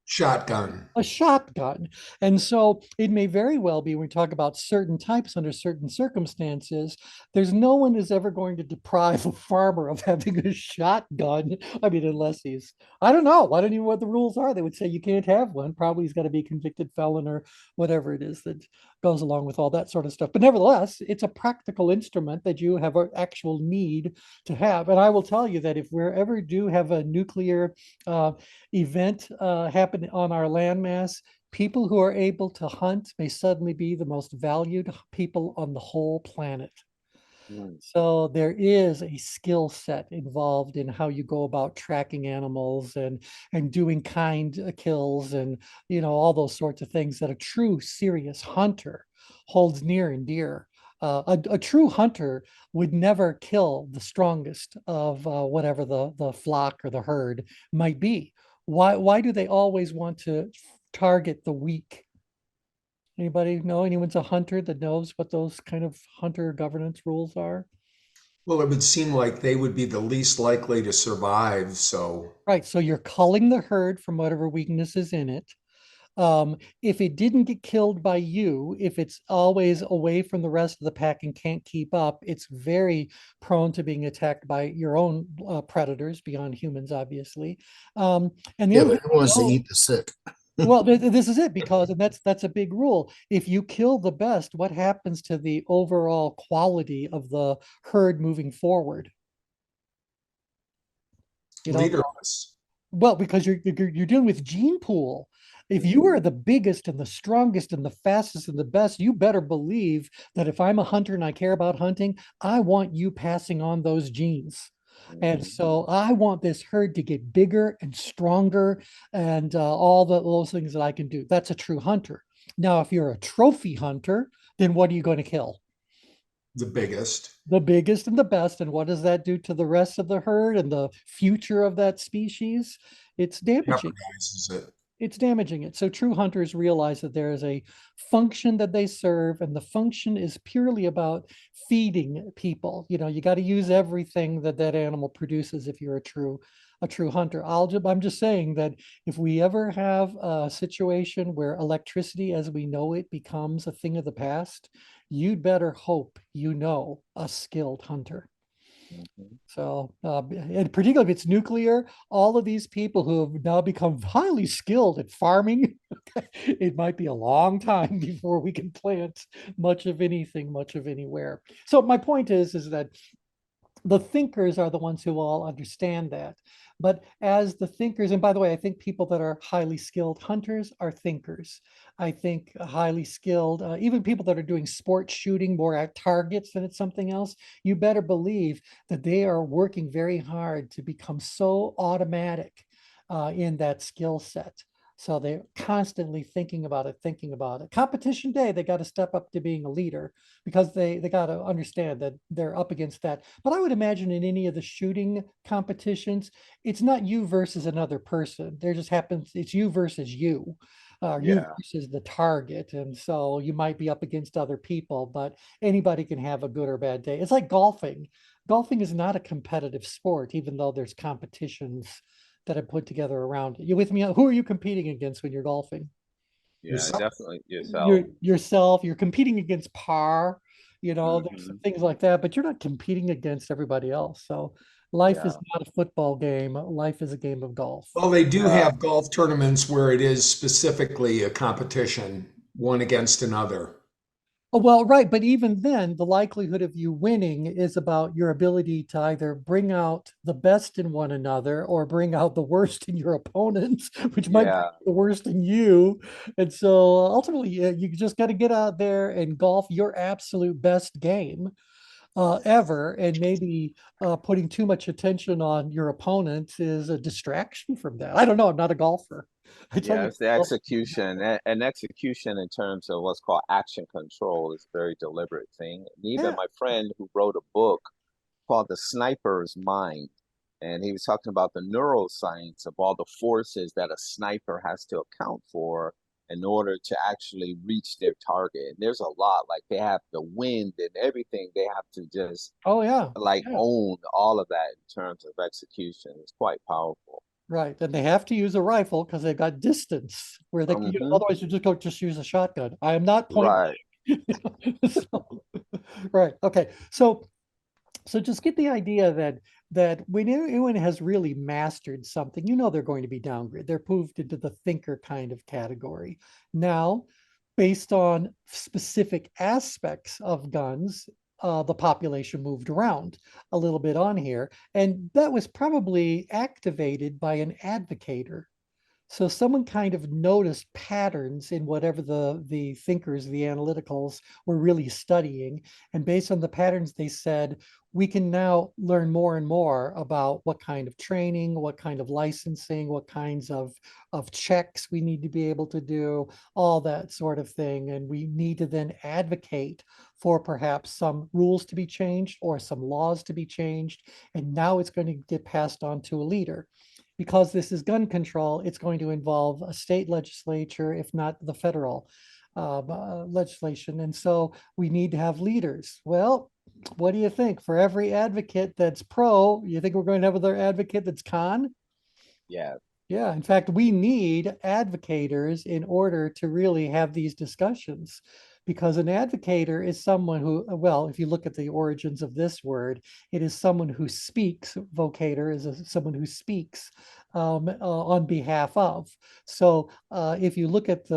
Shotgun. A shotgun. And so it may very well be when we talk about certain types under certain circumstances, there's no one is ever going to deprive a farmer of having a shotgun. I mean, unless I don't know. I don't even know what the rules are. They would say you can't have one. Probably he's got to be a convicted felon or whatever it is that goes along with all that sort of stuff. But nevertheless, it's a practical instrument that you have an actual need to have. And I will tell you that if we ever do have a nuclear event happen on our landmass, people who are able to hunt may suddenly be the most valued people on the whole planet. Mm. So there is a skill set involved in how you go about tracking animals and doing kind kills and all those sorts of things that a true serious hunter holds near and dear. A true hunter would never kill the strongest of whatever the flock or the herd might be. Why do they always want to target the weak? Anybody know? Anyone's a hunter that knows what those kind of hunter governance rules are? Well, it would seem like they would be the least likely to survive. So, Right. So you're culling the herd from whatever weakness is in it. If it didn't get killed by you, if it's always away from the rest of the pack and can't keep up, it's very prone to being attacked by your own predators beyond humans, obviously. And the Yeah, other but thing who we wants to know, eat the sick? well, this is it because, and that's a big rule. If you kill the best, what happens to the overall quality of the herd moving forward? You know, leaderless. well, because you're dealing with gene pool. If you Mm. are the biggest and the strongest and the fastest and the best, you better believe that if I'm a hunter and I care about hunting, I want you passing on those genes. And Mhm. so I want this herd to get bigger and stronger and all those things that I can do. That's a true hunter. Now, if you're a trophy hunter, then what are you going to kill? The biggest. The biggest and the best. And what does that do to the rest of the herd and the future of that species? It's damaging. Jeopardizes it. It's damaging it. So true hunters realize that there is a function that they serve, and the function is purely about feeding people. You know, you got to use everything that that animal produces if you're a true hunter. I'm just saying that if we ever have a situation where electricity as we know it becomes a thing of the past, you'd better hope you know a skilled hunter. Mhm. So, and particularly if it's nuclear, all of these people who have now become highly skilled at farming, it might be a long time before we can plant much of anything, much of anywhere. So my point is that the thinkers are the ones who all understand that. But as the thinkers, and by the way, I think people that are highly skilled hunters are thinkers. I think highly skilled, even people that are doing sport shooting more at targets than it's something else, you better believe that they are working very hard to become so automatic in that skill set. So they're constantly thinking about it, thinking about it. Competition day, they got to step up to being a leader because they got to understand that they're up against that. But I would imagine in any of the shooting competitions, it's not you versus another person. There just happens, it's you versus you. You Yeah. versus the target. And so you might be up against other people, but anybody can have a good or bad day. It's like golfing. Golfing is not a competitive sport, even though there's competitions that are put together around it. You with me? Who are you competing against when you're golfing? Yeah, Yourself. definitely yourself. Yourself, you're competing against par, you know, there's some Hmm. things like that, but you're not competing against everybody else. So life is Yeah. not a football game. Life is a game of golf. Well, they do Yeah. have golf tournaments where it is specifically a competition, one against another. Oh, well, right. But even then, the likelihood of you winning is about your ability to either bring out the best in one another or bring out the worst in your opponents, which might bring Yeah. the worst in you. And so ultimately, you just got to get out there and golf your absolute best game ever. And maybe putting too much attention on your opponent is a distraction from that. I don't know. I'm not a golfer. I tell Yeah, you, it's the execution and execution in terms of what's called action control is a very deliberate thing. And even yeah. my friend who wrote a book called The Sniper's Mind, and he was talking about the neuroscience of all the forces that a sniper has to account for in order to actually reach their target. And there's a lot, like they have the wind and everything, they have to just Oh, yeah. like Yeah. own all of that in terms of execution. It's quite powerful. Right. And they have to use a rifle because they've got distance where they, Hmm. otherwise you just use a shotgun. I am not point Right. blank. So, right. Okay. So just get the idea that when anyone has really mastered something, you know they're going to be downgraded. They're moved into the thinker kind of category. Now, based on specific aspects of guns, the population moved around a little bit on here, and that was probably activated by an advocator. So someone kind of noticed patterns in whatever the thinkers, the analyticals were really studying. And based on the patterns, they said, we can now learn more and more about what kind of training, what kind of licensing, what kinds of checks we need to be able to do, all that sort of thing. And we need to then advocate for perhaps some rules to be changed or some laws to be changed. And now it's going to get passed on to a leader because this is gun control, it's going to involve a state legislature, if not the federal legislation. And so we need to have leaders. Well, what do you think? For every advocate that's pro, you think we're going to have another advocate that's con? Yeah. Yeah, in fact, we need advocators in order to really have these discussions because an advocator is someone who, well, if you look at the origins of this word, it is someone who speaks. Vocator is someone who speaks on behalf of. So if you look at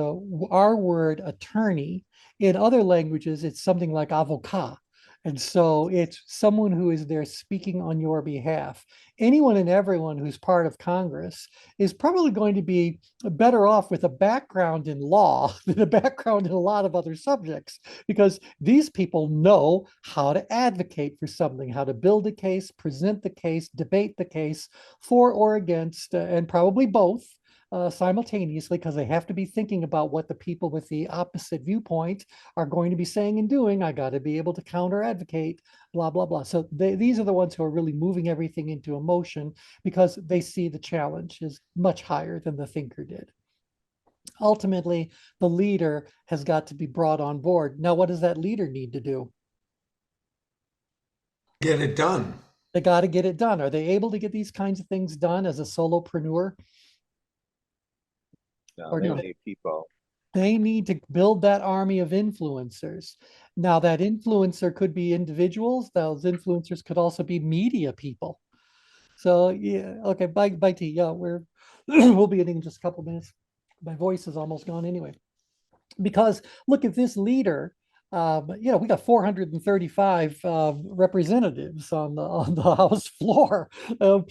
our word attorney, in other languages, it's something like avocat. And so it's someone who is there speaking on your behalf. Anyone and everyone who's part of Congress is probably going to be better off with a background in law than a background in a lot of other subjects, because these people know how to advocate for something, how to build a case, present the case, debate the case for or against, and probably both. Simultaneously, because they have to be thinking about what the people with the opposite viewpoint are going to be saying and doing. I got to be able to counter advocate, blah, blah, blah. So these are the ones who are really moving everything into emotion because they see the challenge is much higher than the thinker did. ultimately the leader has got to be brought on board. Now, what does that leader need to do? Get it done. They got to get it done. Are they able to get these kinds of things done as a solopreneur? No, Or they do need people. they need to build that army of influencers? Now, that influencer could be individuals. Those influencers could also be media people. So yeah, okay, bye T. Yeah, we'll be ending in just a couple minutes. My voice is almost gone anyway. Because look at this leader. We got 435 representatives on the House floor. Um,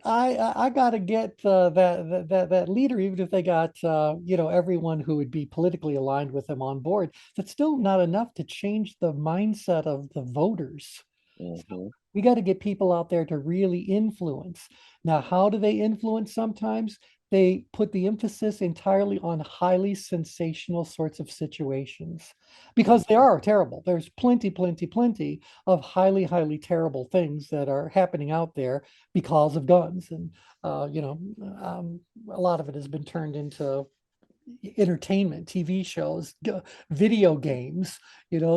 I got to get that leader, even if they got everyone who would be politically aligned with them on board. That's still not enough to change the mindset of the voters. Mm-hmm. We got to get people out there to really influence. Now, how do they influence sometimes? They put the emphasis entirely on highly sensational sorts of situations because they are terrible. There's plenty of highly terrible things that are happening out there because of guns. And, a lot of it has been turned into entertainment, TV shows, video games,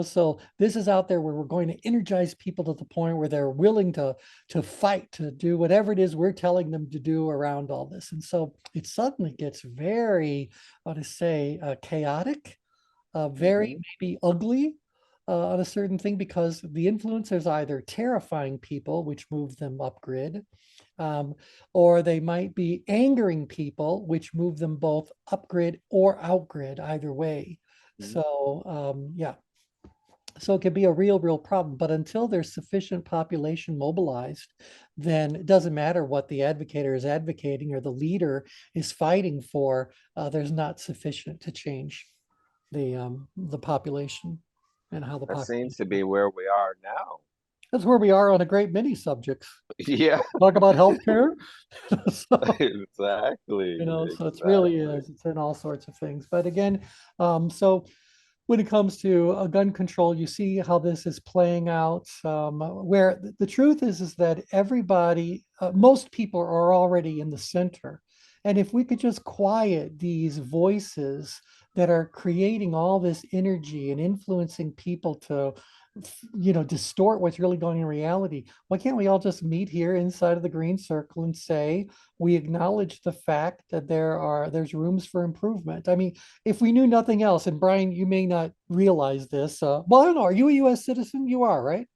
so this is out there where we're going to energize people to the point where they're willing to fight, to do whatever it is we're telling them to do around all this. And so it suddenly gets very, how to say, chaotic, very maybe ugly on a certain thing, because the influencers either terrifying people, which moves them up grid, or they might be angering people, which move them both up grid or out grid, either way. So yeah, so it can be a real problem. But until there's sufficient population mobilized, then it doesn't matter what the advocator is advocating or the leader is fighting for. There's not sufficient to change the population and how the That population. seems to be where we are now. That's where we are on a great many subjects. Yeah, Talk about healthcare. So, exactly. so it's really Exactly. is. It's in all sorts of things. But again, so when it comes to gun control, you see how this is playing out. Where the truth is that everybody, most people are already in the center. And if we could just quiet these voices that are creating all this energy and influencing people to, distort what's really going in reality, why can't we all just meet here inside of the green circle and say, we acknowledge the fact that there's rooms for improvement? I mean, if we knew nothing else, and Brian, you may not realize this. Well, I don't know. Are you a U.S. citizen? You are, right?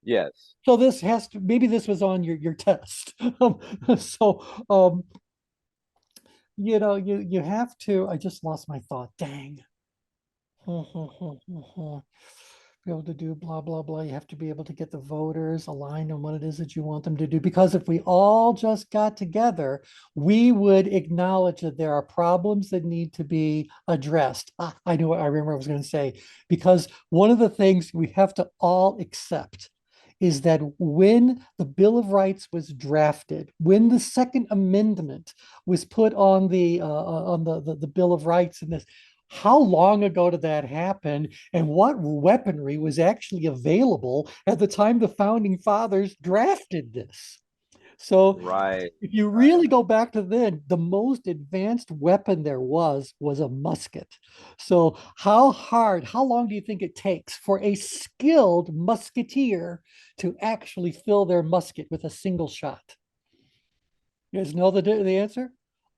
Yes. So this has to, maybe this was on your test. So, you have to, I just lost my thought. Dang. Be able to do blah, blah, blah. You have to be able to get the voters aligned on what it is that you want them to do. Because if we all just got together, we would acknowledge that there are problems that need to be addressed. I remember I was going to say, because one of the things we have to all accept is that when the Bill of Rights was drafted, when the Second Amendment was put on the Bill of Rights in this, how long ago did that happen? And what weaponry was actually available at the time the founding fathers drafted this? So Right. if you Right. really go back to then, the most advanced weapon there was a musket. So how long do you think it takes for a skilled musketeer to actually fill their musket with a single shot? You guys know the answer?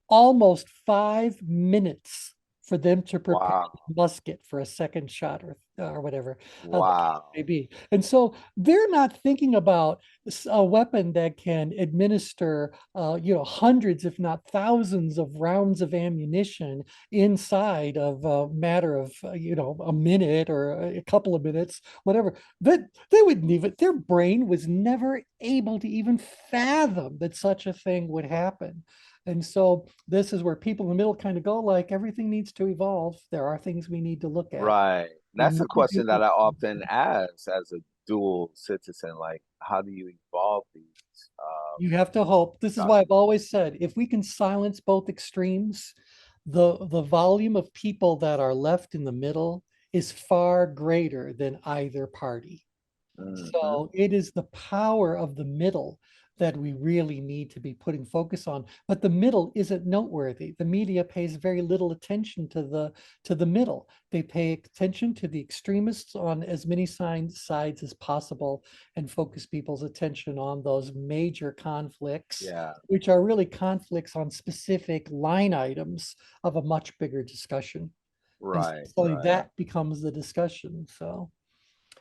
Almost 5 minutes for them to prepare Wow. the musket for a second shot or whatever Wow. may be. And so they're not thinking about a weapon that can administer, hundreds, if not thousands of rounds of ammunition inside of a matter of, a minute or a couple of minutes, whatever. That they wouldn't even, their brain was never able to even fathom that such a thing would happen. And so this is where people in the middle kind of go, like, everything needs to evolve. There are things we need to look at. Right. We That's need a to question do that I this. often ask as a dual citizen. Like, how do you evolve these? You have to hope. This is why I've always said, if we can silence both extremes, the volume of people that are left in the middle is far greater than either party. Mhm. So it is the power of the middle that we really need to be putting focus on. But the middle isn't noteworthy. The media pays very little attention to the middle. They pay attention to the extremists on as many sides as possible and focus people's attention on those major conflicts, Yeah. which are really conflicts on specific line items of a much bigger discussion. Right. So Right. that becomes the discussion. So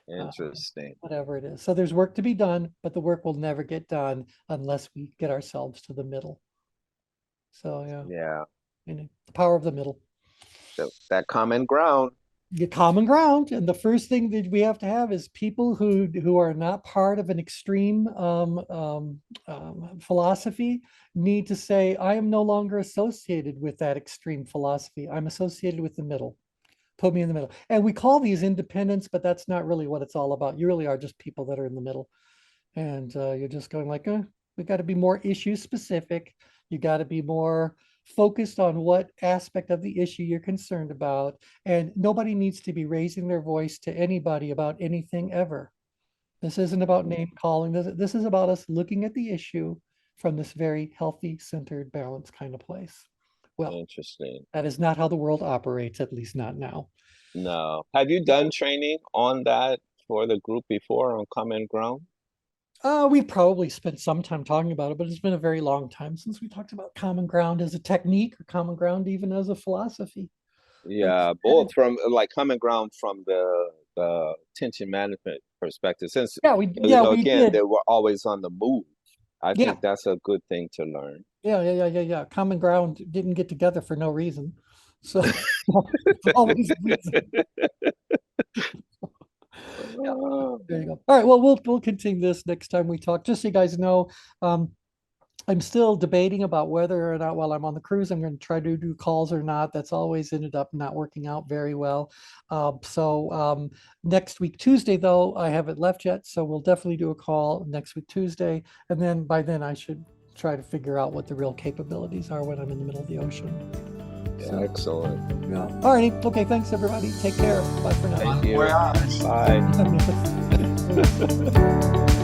Interesting. whatever it is. So there's work to be done, but the work will never get done unless we get ourselves to the middle. So yeah, Yeah. the power of the middle. That common ground. Get common ground, and the first thing that we have to have is people who are not part of an extreme philosophy need to say, I am no longer associated with that extreme philosophy. I'm associated with the middle. Put me in the middle. And we call these independents, but that's not really what it's all about. You really are just people that are in the middle. And you're just going like, we got to be more issue specific. You got to be more focused on what aspect of the issue you're concerned about. And nobody needs to be raising their voice to anybody about anything ever. This isn't about name calling. This is about us looking at the issue from this very healthy, centered, balanced kind of place. Well, Interesting. that is not how the world operates, at least not now. No. Have you done training on that for the group before on common ground? We probably spent some time talking about it, but it's been a very long time since we talked about common ground as a technique or common ground even as a philosophy. Yeah, both from like common ground from the tension management perspective. Since Yeah, we again, did. they were always on the move. I Yeah. think that's a good thing to learn. Yeah. Common ground didn't get together for no reason. So it's always a reason. There you go. All right. Well, we'll continue this next time we talk. Just so you guys know, I'm still debating about whether or not while I'm on the cruise, I'm going to try to do calls or not. That's always ended up not working out very well. So next week, Tuesday, though, I haven't left yet. So we'll definitely do a call next week, Tuesday. And then by then I should try to figure out what the real capabilities are when I'm in the middle of the ocean. Yeah, So, excellent. yeah. All righty. Okay. Thanks, everybody. Take care. Bye for now. Thank you. Voyage. Bye.